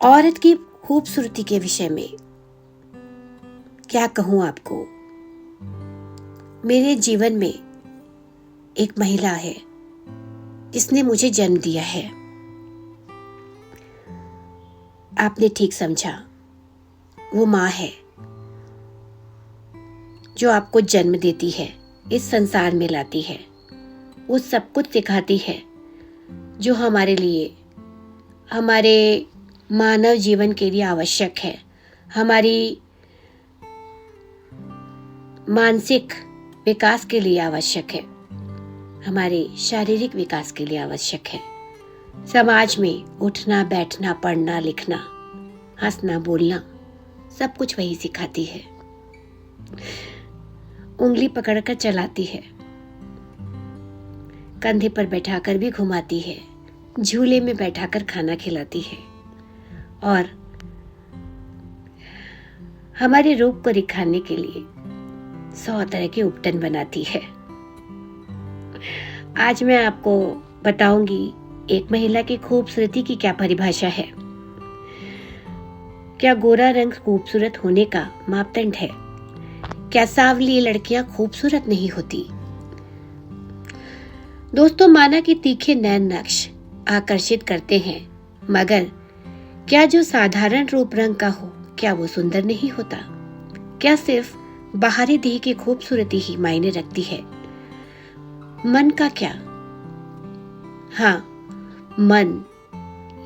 औरत की खूबसूरती के विषय में क्या कहूँ आपको। मेरे जीवन में एक महिला है जिसने मुझे जन्म दिया है। आपने ठीक समझा, वो माँ है जो आपको जन्म देती है, इस संसार में लाती है, वो सब कुछ सिखाती है जो हमारे लिए, हमारे मानव जीवन के लिए आवश्यक है, हमारी मानसिक विकास के लिए आवश्यक है, हमारे शारीरिक विकास के लिए आवश्यक है। समाज में उठना, बैठना, पढ़ना, लिखना, हंसना, बोलना, सब कुछ वही सिखाती है। उंगली पकड़कर चलाती है, कंधे पर बैठाकर भी घुमाती है, झूले में बैठाकर खाना खिलाती है और हमारे रूप को दिखाने के लिए 100 तरह के उपटन बनाती है। आज मैं आपको बताऊंगी एक महिला की खूबसूरती की क्या परिभाषा है। क्या गोरा रंग खूबसूरत होने का मापदंड है? क्या सांवली लड़कियां खूबसूरत नहीं होती? दोस्तों, माना कि तीखे नैन नक्श आकर्षित करते हैं, मगर क्या जो साधारण रूप रंग का हो, क्या वो सुंदर नहीं होता? क्या सिर्फ बाहरी देह की खूबसूरती ही मायने रखती है? मन का क्या? हाँ, मन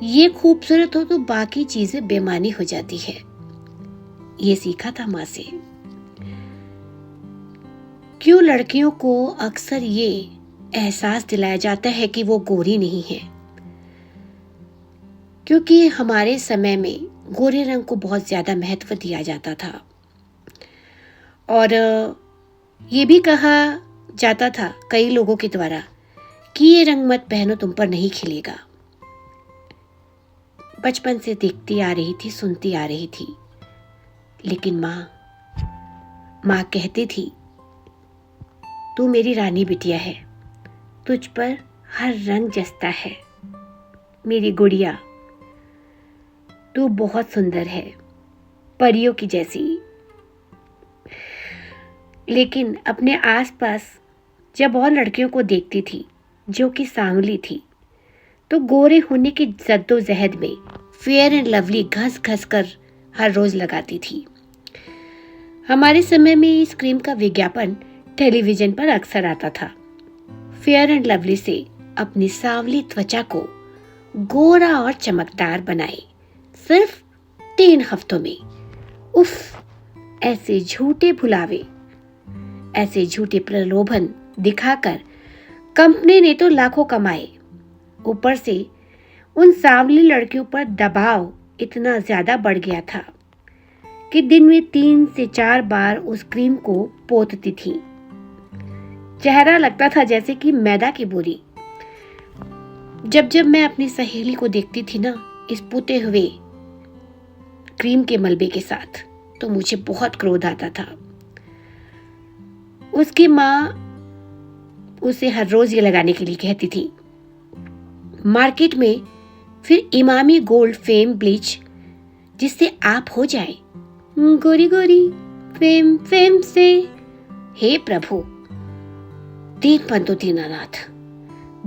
ये खूबसूरत हो तो बाकी चीजें बेमानी हो जाती है। ये सीखा था माँ से। क्यों लड़कियों को अक्सर ये एहसास दिलाया जाता है कि वो गोरी नहीं है? क्योंकि हमारे समय में गोरे रंग को बहुत ज्यादा महत्व दिया जाता था और ये भी कहा जाता था कई लोगों के द्वारा कि ये रंग मत पहनो, तुम पर नहीं खिलेगा। बचपन से देखती आ रही थी, सुनती आ रही थी, लेकिन माँ कहती थी, तू मेरी रानी बिटिया है, तुझ पर हर रंग जचता है, मेरी गुड़िया, तू बहुत सुंदर है, परियों की जैसी। लेकिन अपने आसपास जब और लड़कियों को देखती थी जो कि सांवली थी, तो गोरे होने की जद्दोजहद में फेयर एंड लवली घस घस कर हर रोज लगाती थी। हमारे समय में इस क्रीम का विज्ञापन टेलीविजन पर अक्सर आता था। फेयर एंड लवली से अपनी सांवली त्वचा को गोरा और चमकदार बनाए सिर्फ 3 हफ्तों में। उफ, ऐसे झूठे भुलावे, ऐसे झूठे प्रलोभन दिखाकर कंपनी ने तो लाखों कमाए। ऊपर से उन सांवली लड़कियों पर दबाव इतना ज्यादा बढ़ गया था कि दिन में 3 से 4 बार उस क्रीम को पोतती थी। चेहरा लगता था जैसे कि मैदा की बोरी। जब मैं अपनी सहेली को देखती थी ना, इस पुते हुए क्रीम के मलबे के साथ, तो मुझे बहुत क्रोध आता था। उसकी माँ उसे हर रोज ये लगाने के लिए कहती थी। मार्केट में फिर इमामी गोल्ड फेम ब्लीच, जिससे आप हो जाए गोरी गोरी फेम से। हे प्रभु, दीन बंधु दीनानाथ,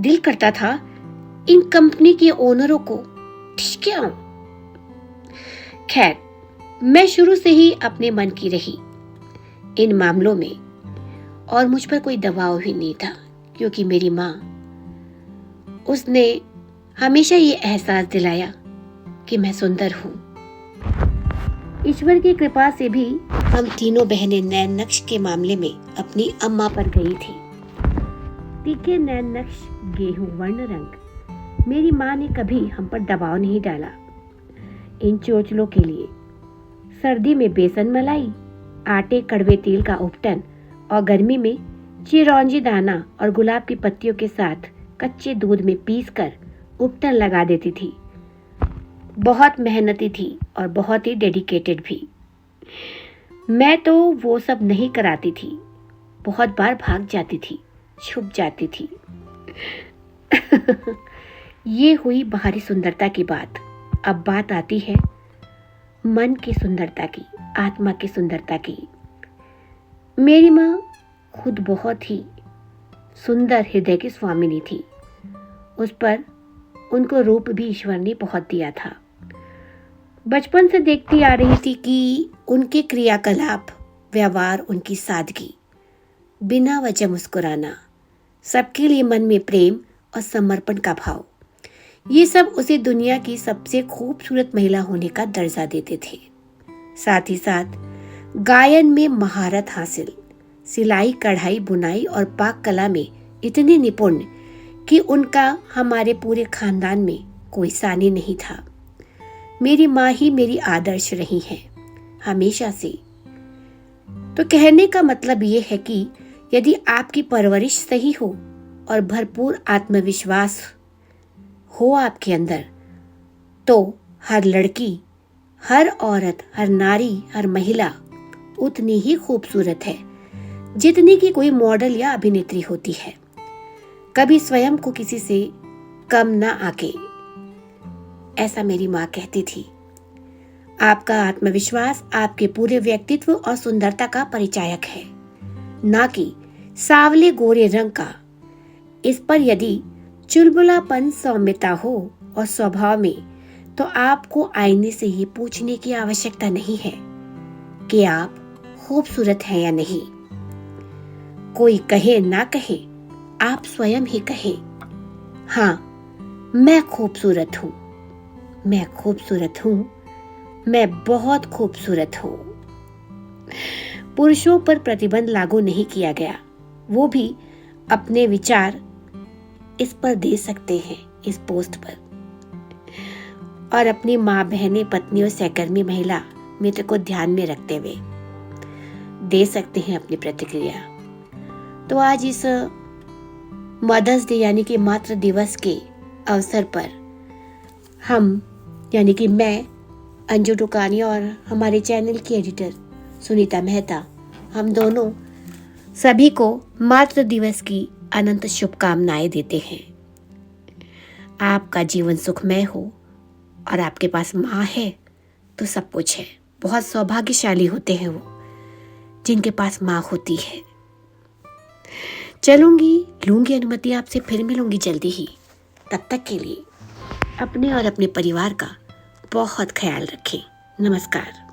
दिल करता था इन कंपनी के ओनरों को ठिठकियाऊं। खैर, मैं शुरू से ही अपने मन की रही इन मामलों में और मुझ पर कोई दबाव ही नहीं था, क्योंकि मेरी माँ, उसने हमेशा ये एहसास दिलाया कि मैं सुंदर हूँ। ईश्वर की कृपा से भी हम तीनों बहनें नैन नक्श के मामले में अपनी अम्मा पर गई थी। तीखे नैन नक्श, गेहूं वर्ण रंग। मेरी माँ ने कभी हम पर दबाव नहीं डाला। इन चोचलों के लिए सर्दी में बेसन मलाई, आटे कड़वे तेल का उपटन और गर्मी में चिरौंजी दाना और गुलाब की पत्तियों के साथ कच्चे दूध में पीसकर उपटन लगा देती थी। बहुत मेहनती थी और बहुत ही डेडिकेटेड भी। मैं तो वो सब नहीं कराती थी, बहुत बार भाग जाती थी, छुप जाती थी। ये हुई बाहरी सुंदरता की बात। अब बात आती है मन की सुंदरता की, आत्मा की सुंदरता की। मेरी माँ खुद बहुत ही सुंदर हृदय की स्वामिनी थी। उस पर उनको रूप भी ईश्वर ने बहुत दिया था। बचपन से देखती आ रही थी कि उनके क्रियाकलाप, व्यवहार, उनकी सादगी, बिना वजह मुस्कुराना, सबके लिए मन में प्रेम और समर्पण का भाव, ये सब उसे दुनिया की सबसे खूबसूरत महिला होने का दर्जा देते थे। साथ ही साथ गायन में महारत हासिल, सिलाई, कढ़ाई, बुनाई और पाक कला में इतने निपुण कि उनका हमारे पूरे खानदान में कोई सानी नहीं था। मेरी माँ ही मेरी आदर्श रही हैं हमेशा से। तो कहने का मतलब ये है कि यदि आपकी परवरिश सही हो और भरपूर आत्मविश्वास हो आपके अंदर, तो हर लड़की, हर औरत, हर नारी, हर महिला उतनी ही खूबसूरत है जितनी कि कोई मॉडल या अभिनेत्री होती है। कभी स्वयं को किसी से कम ना आके, ऐसा मेरी माँ कहती थी। आपका आत्मविश्वास आपके पूरे व्यक्तित्व और सुंदरता का परिचायक है, ना कि सावले गोरे रंग का। इस पर यदि चुलबुलापन, सौम्यता हो और स्वभाव में, तो आपको आईने से ये पूछने की आवश्यकता नहीं है कि आप खूबसूरत हैं या नहीं। कोई कहे ना कहे, आप स्वयं ही कहे, हाँ मैं खूबसूरत हूँ, मैं खूबसूरत हूँ, मैं बहुत खूबसूरत हूँ। पुरुषों पर प्रतिबंध लागू नहीं किया गया, वो भी अपने विचार इस पर दे सकते हैं, इस पोस्ट पर, और अपनी माँ, बहनें, पत्नी और सहकर्मी महिला मित्र को ध्यान में रखते हुए दे सकते हैं अपनी प्रतिक्रिया। तो आज इस मदर्स डे यानी कि मातृ दिवस के अवसर पर हम यानी कि मैं, अंजू टुकानी, और हमारे चैनल की एडिटर सुनीता मेहता, हम दोनों सभी को मातृ दिवस की अनंत शुभकामनाएं देते हैं। आपका जीवन सुखमय हो और आपके पास माँ है तो सब कुछ है। बहुत सौभाग्यशाली होते हैं वो जिनके पास माँ होती है। लूंगी अनुमति, आपसे फिर मिलूंगी जल्दी ही। तब तक के लिए अपने और अपने परिवार का बहुत ख्याल रखें। नमस्कार।